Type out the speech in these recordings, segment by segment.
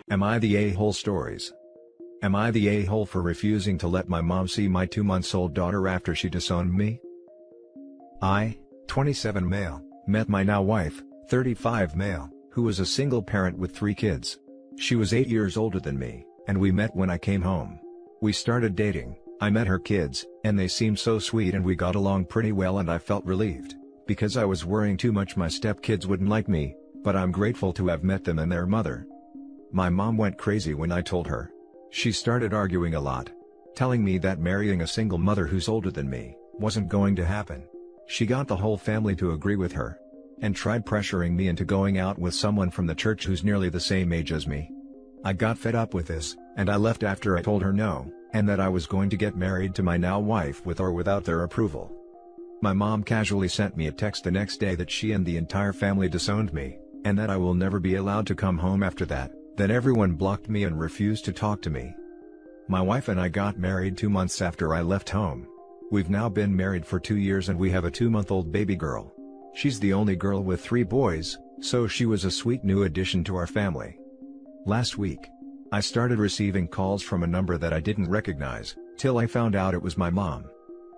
Am I the a-hole stories? Am I the a-hole for refusing to let my mom see my 2-month-old daughter after she disowned me? I, 27 male, met my now wife, 35 male, who was a single parent with 3 kids. She was 8 years older than me, and we met when I came home. We started dating, I met her kids, and they seemed so sweet and we got along pretty well, and I felt relieved, because I was worrying too much my stepkids wouldn't like me, but I'm grateful to have met them and their mother. My mom went crazy when I told her. She started arguing a lot, telling me that marrying a single mother who's older than me wasn't going to happen. She got the whole family to agree with her, and tried pressuring me into going out with someone from the church who's nearly the same age as me. I got fed up with this, and I left after I told her no, and that I was going to get married to my now wife with or without their approval. My mom casually sent me a text the next day that she and the entire family disowned me, and that I will never be allowed to come home after that. Then everyone blocked me and refused to talk to me. My wife and I got married 2 months after I left home. We've now been married for 2 years and we have a 2-month-old baby girl. She's the only girl with 3 boys, so she was a sweet new addition to our family. Last week, I started receiving calls from a number that I didn't recognize, till I found out it was my mom.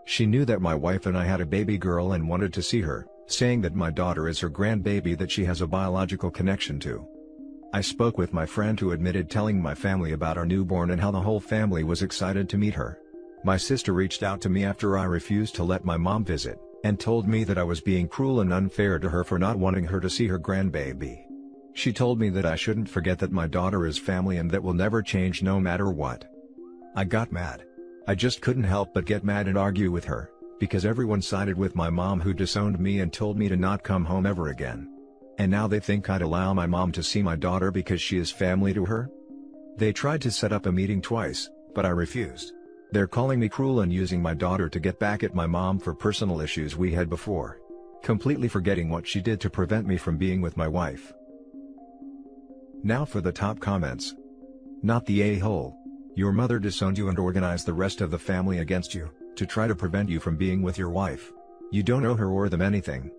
She knew that my wife and I had a baby girl and wanted to see her, saying that my daughter is her grandbaby that she has a biological connection to. I spoke with my friend who admitted telling my family about our newborn and how the whole family was excited to meet her. My sister reached out to me after I refused to let my mom visit, and told me that I was being cruel and unfair to her for not wanting her to see her grandbaby. She told me that I shouldn't forget that my daughter is family and that will never change no matter what. I got mad. I just couldn't help but get mad and argue with her, because everyone sided with my mom who disowned me and told me to not come home ever again. And now they think I'd allow my mom to see my daughter because she is family to her? They tried to set up a meeting twice, but I refused. They're calling me cruel and using my daughter to get back at my mom for personal issues we had before. Completely forgetting what she did to prevent me from being with my wife. Now for the top comments. Not the a-hole. Your mother disowned you and organized the rest of the family against you, to try to prevent you from being with your wife. You don't owe her or them anything.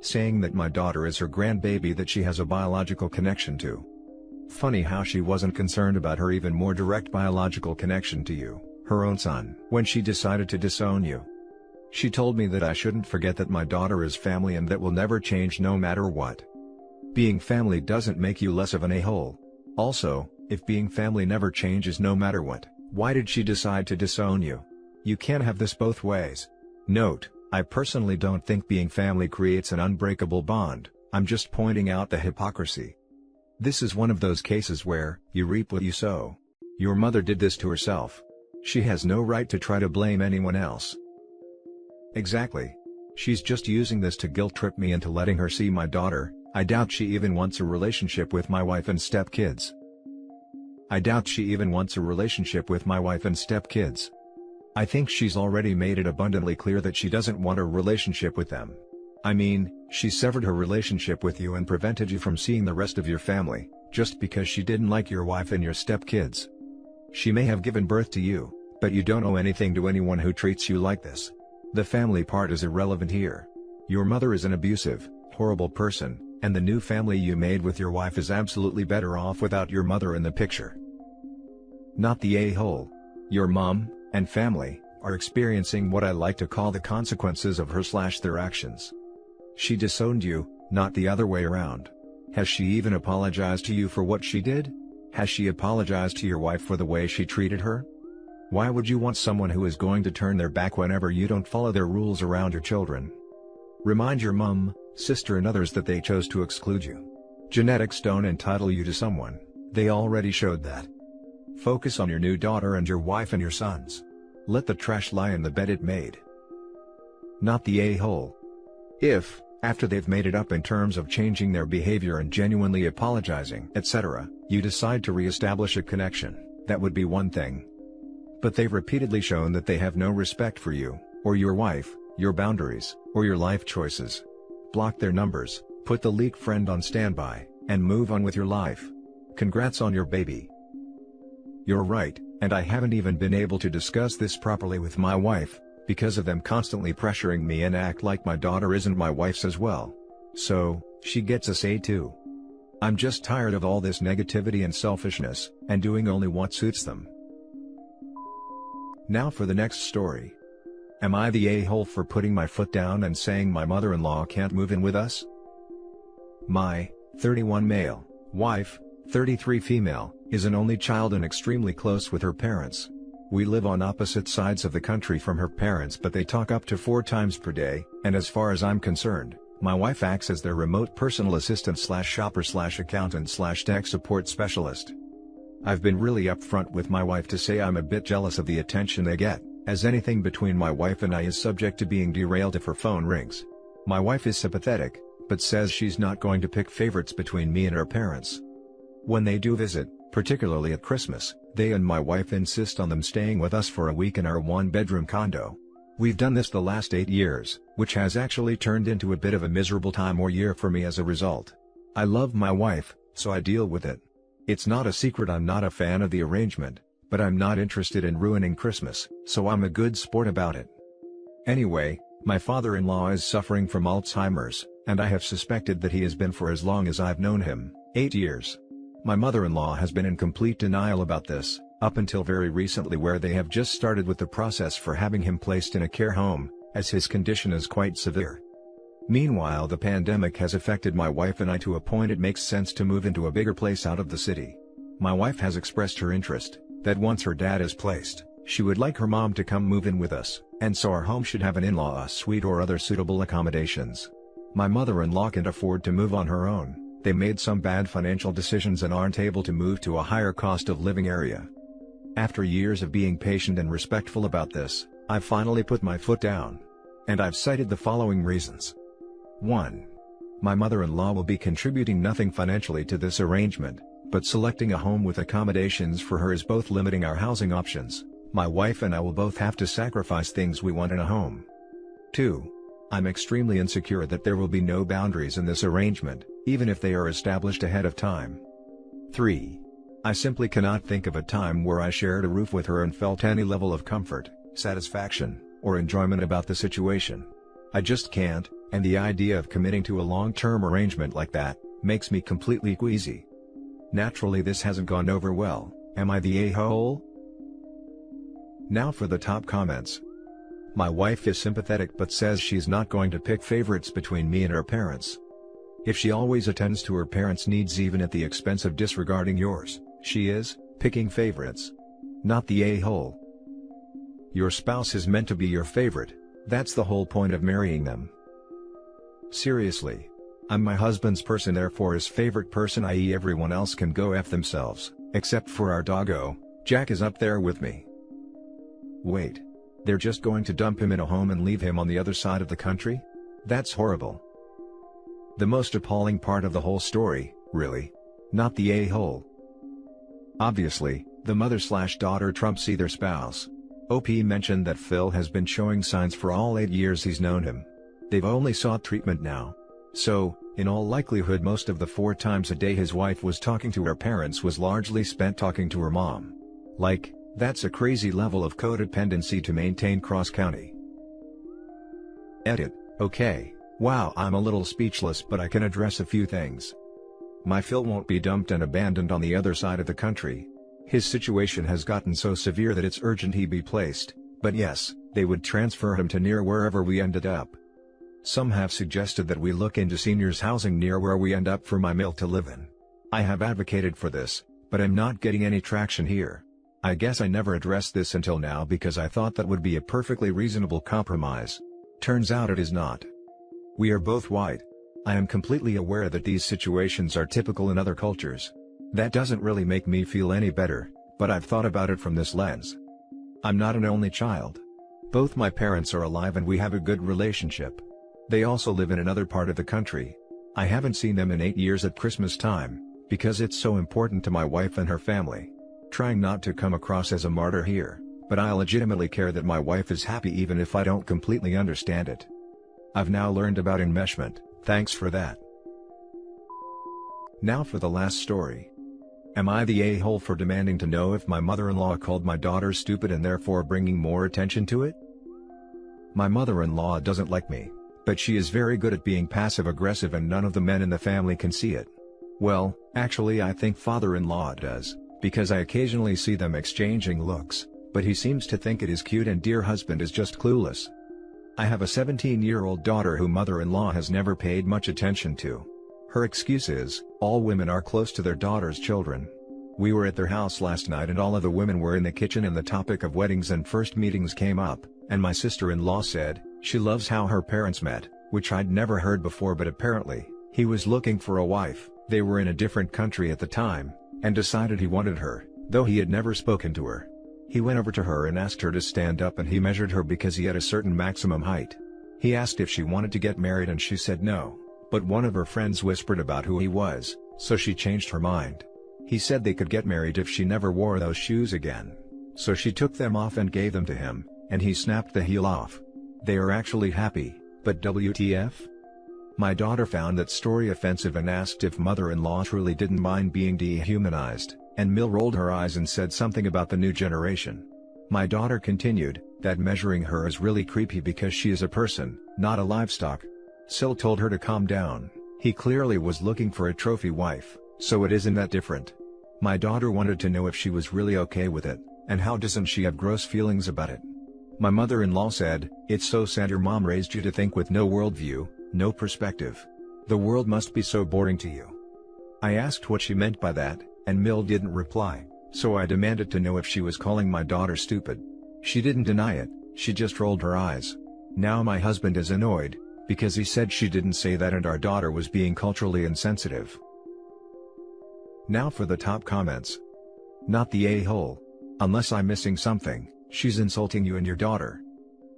Saying that my daughter is her grandbaby that she has a biological connection to. Funny how she wasn't concerned about her even more direct biological connection to you, her own son, when she decided to disown you. She told me that I shouldn't forget that my daughter is family and that will never change no matter what. Being family doesn't make you less of an a-hole. Also, if being family never changes no matter what, why did she decide to disown you? You can't have this both ways. Note: I personally don't think being family creates an unbreakable bond, I'm just pointing out the hypocrisy. This is one of those cases where, you reap what you sow. Your mother did this to herself. She has no right to try to blame anyone else. Exactly. She's just using this to guilt-trip me into letting her see my daughter. I doubt she even wants a relationship with my wife and stepkids. I think she's already made it abundantly clear that she doesn't want a relationship with them. I mean, she severed her relationship with you and prevented you from seeing the rest of your family, just because she didn't like your wife and your stepkids. She may have given birth to you, but you don't owe anything to anyone who treats you like this. The family part is irrelevant here. Your mother is an abusive, horrible person, and the new family you made with your wife is absolutely better off without your mother in the picture. Not the a-hole. Your mom and family are experiencing what I like to call the consequences of her/their actions. She disowned you, not the other way around. Has she even apologized to you for what she did? Has she apologized to your wife for the way she treated her? Why would you want someone who is going to turn their back whenever you don't follow their rules around your children? Remind your mom, sister and others that they chose to exclude you. Genetics don't entitle you to someone, they already showed that. Focus on your new daughter and your wife and your sons. Let the trash lie in the bed it made. Not the a-hole. If, after they've made it up in terms of changing their behavior and genuinely apologizing, etc., you decide to re-establish a connection, that would be one thing. But they've repeatedly shown that they have no respect for you, or your wife, your boundaries, or your life choices. Block their numbers, put the leak friend on standby, and move on with your life. Congrats on your baby. You're right, and I haven't even been able to discuss this properly with my wife, because of them constantly pressuring me and act like my daughter isn't my wife's as well. So, she gets a say too. I'm just tired of all this negativity and selfishness, and doing only what suits them. Now for the next story. Am I the a-hole for putting my foot down and saying my mother-in-law can't move in with us? My 31 male wife, 33 female, is an only child and extremely close with her parents. We live on opposite sides of the country from her parents, but they talk up to 4 times per day, and as far as I'm concerned, my wife acts as their remote personal assistant / shopper / accountant / tech support specialist. I've been really upfront with my wife to say I'm a bit jealous of the attention they get, as anything between my wife and I is subject to being derailed if her phone rings. My wife is sympathetic, but says she's not going to pick favorites between me and her parents. When they do visit, particularly at Christmas, they and my wife insist on them staying with us for a week in our 1-bedroom condo. We've done this the last 8 years, which has actually turned into a bit of a miserable time or year for me as a result. I love my wife, so I deal with it. It's not a secret I'm not a fan of the arrangement, but I'm not interested in ruining Christmas, so I'm a good sport about it. Anyway, my father-in-law is suffering from Alzheimer's, and I have suspected that he has been for as long as I've known him, 8 years. My mother-in-law has been in complete denial about this, up until very recently, where they have just started with the process for having him placed in a care home, as his condition is quite severe. Meanwhile, the pandemic has affected my wife and I to a point it makes sense to move into a bigger place out of the city. My wife has expressed her interest, that once her dad is placed, she would like her mom to come move in with us, and so our home should have an in-law suite or other suitable accommodations. My mother-in-law can't afford to move on her own. They made some bad financial decisions and aren't able to move to a higher cost of living area. After years of being patient and respectful about this, I've finally put my foot down. And I've cited the following reasons. 1. My mother-in-law will be contributing nothing financially to this arrangement, but selecting a home with accommodations for her is both limiting our housing options. My wife and I will both have to sacrifice things we want in a home. 2. I'm extremely insecure that there will be no boundaries in this arrangement, even if they are established ahead of time. 3. I simply cannot think of a time where I shared a roof with her and felt any level of comfort, satisfaction, or enjoyment about the situation. I just can't, and the idea of committing to a long-term arrangement like that makes me completely queasy. Naturally, this hasn't gone over well. Am I the a-hole? Now for the top comments. My wife is sympathetic but says she's not going to pick favorites between me and her parents. If she always attends to her parents' needs even at the expense of disregarding yours, she is picking favorites. Not the a-hole. Your spouse is meant to be your favorite. That's the whole point of marrying them. Seriously. I'm my husband's person, therefore his favorite person, i.e. everyone else can go F themselves, except for our doggo. Jack is up there with me. Wait. They're just going to dump him in a home and leave him on the other side of the country? That's horrible. The most appalling part of the whole story, really. Not the a-hole. Obviously, the mother/daughter trumps either spouse. OP mentioned that Phil has been showing signs for all 8 years he's known him. They've only sought treatment now. So, in all likelihood, most of the 4 times a day his wife was talking to her parents was largely spent talking to her mom. Like, that's a crazy level of codependency to maintain cross-county. Edit. Okay, wow, I'm a little speechless, but I can address a few things. My Phil won't be dumped and abandoned on the other side of the country. His situation has gotten so severe that it's urgent he be placed, but yes, they would transfer him to near wherever we ended up. Some have suggested that we look into seniors housing near where we end up for my male to live in. I have advocated for this, but I'm not getting any traction here. I guess I never addressed this until now because I thought that would be a perfectly reasonable compromise. Turns out it is not. We are both white. I am completely aware that these situations are typical in other cultures. That doesn't really make me feel any better, but I've thought about it from this lens. I'm not an only child. Both my parents are alive and we have a good relationship. They also live in another part of the country. I haven't seen them in 8 years at Christmas time, because it's so important to my wife and her family. Trying not to come across as a martyr here, but I legitimately care that my wife is happy even if I don't completely understand it. I've now learned about enmeshment, thanks for that. Now for the last story. Am I the a-hole for demanding to know if my mother-in-law called my daughter stupid and therefore bringing more attention to it? My mother-in-law doesn't like me, but she is very good at being passive-aggressive and none of the men in the family can see it. Well, actually I think father-in-law does, because I occasionally see them exchanging looks, but he seems to think it is cute and dear husband is just clueless. I have a 17-year-old daughter who mother-in-law has never paid much attention to. Her excuse is, all women are close to their daughter's children. We were at their house last night and all of the women were in the kitchen and the topic of weddings and first meetings came up, and my sister-in-law said, she loves how her parents met, which I'd never heard before, but apparently, he was looking for a wife, they were in a different country at the time, and decided he wanted her, though he had never spoken to her. He went over to her and asked her to stand up and he measured her because he had a certain maximum height. He asked if she wanted to get married and she said no, but one of her friends whispered about who he was, so she changed her mind. He said they could get married if she never wore those shoes again. So she took them off and gave them to him, and he snapped the heel off. They are actually happy, but WTF? My daughter found that story offensive and asked if mother-in-law truly didn't mind being dehumanized, and Mill rolled her eyes and said something about the new generation. My daughter continued, that measuring her is really creepy because she is a person, not a livestock. Sil told her to calm down, he clearly was looking for a trophy wife, so it isn't that different. My daughter wanted to know if she was really okay with it, and how doesn't she have gross feelings about it. My mother-in-law said, it's so sad your mom raised you to think with no worldview, no perspective. The world must be so boring to you. I asked what she meant by that, and Mill didn't reply, so I demanded to know if she was calling my daughter stupid. She didn't deny it, she just rolled her eyes. Now my husband is annoyed, because he said she didn't say that and our daughter was being culturally insensitive. Now for the top comments. Not the a-hole. Unless I'm missing something, she's insulting you and your daughter.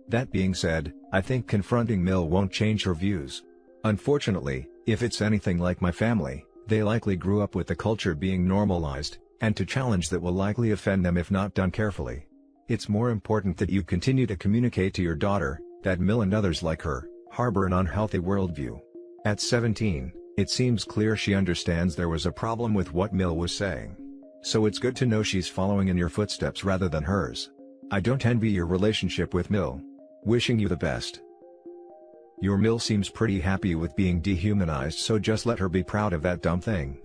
That being said, I think confronting Mill won't change her views. Unfortunately, if it's anything like my family, they likely grew up with the culture being normalized, and to challenge that will likely offend them if not done carefully. It's more important that you continue to communicate to your daughter, that Mill and others like her, harbor an unhealthy worldview. At 17, it seems clear she understands there was a problem with what Mill was saying. So it's good to know she's following in your footsteps rather than hers. I don't envy your relationship with Mill. Wishing you the best. Your Mill seems pretty happy with being dehumanized, so just let her be proud of that dumb thing.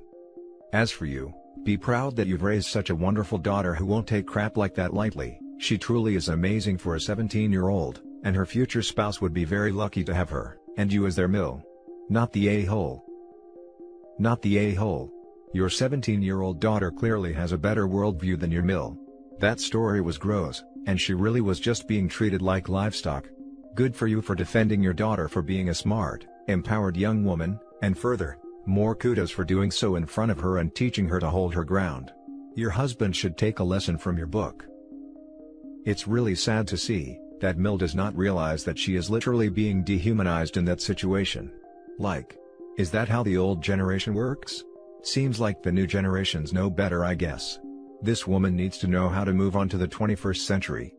As for you, be proud that you've raised such a wonderful daughter who won't take crap like that lightly. She truly is amazing for a 17-year-old, and her future spouse would be very lucky to have her, and you as their Mill. Not the a-hole. Not the a-hole. Your 17-year-old daughter clearly has a better worldview than your Mill. That story was gross, and she really was just being treated like livestock. Good for you for defending your daughter for being a smart, empowered young woman, and further, more kudos for doing so in front of her and teaching her to hold her ground. Your husband should take a lesson from your book. It's really sad to see that Mill does not realize that she is literally being dehumanized in that situation. Like, is that how the old generation works? Seems like the new generations know better, I guess. This woman needs to know how to move on to the 21st century.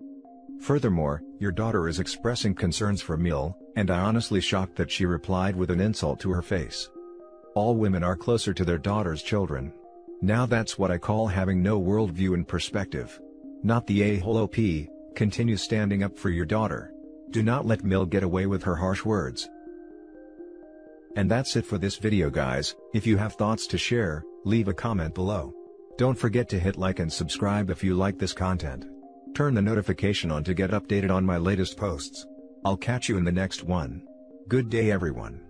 Furthermore, your daughter is expressing concerns for Mill, and I honestly shocked that she replied with an insult to her face. All women are closer to their daughter's children. Now that's what I call having no worldview and perspective. Not the a-hole. OP, continue standing up for your daughter. Do not let Mill get away with her harsh words. And that's it for this video, guys. If you have thoughts to share, leave a comment below. Don't forget to hit like and subscribe if you like this content. Turn the notification on to get updated on my latest posts. I'll catch you in the next one. Good day, everyone.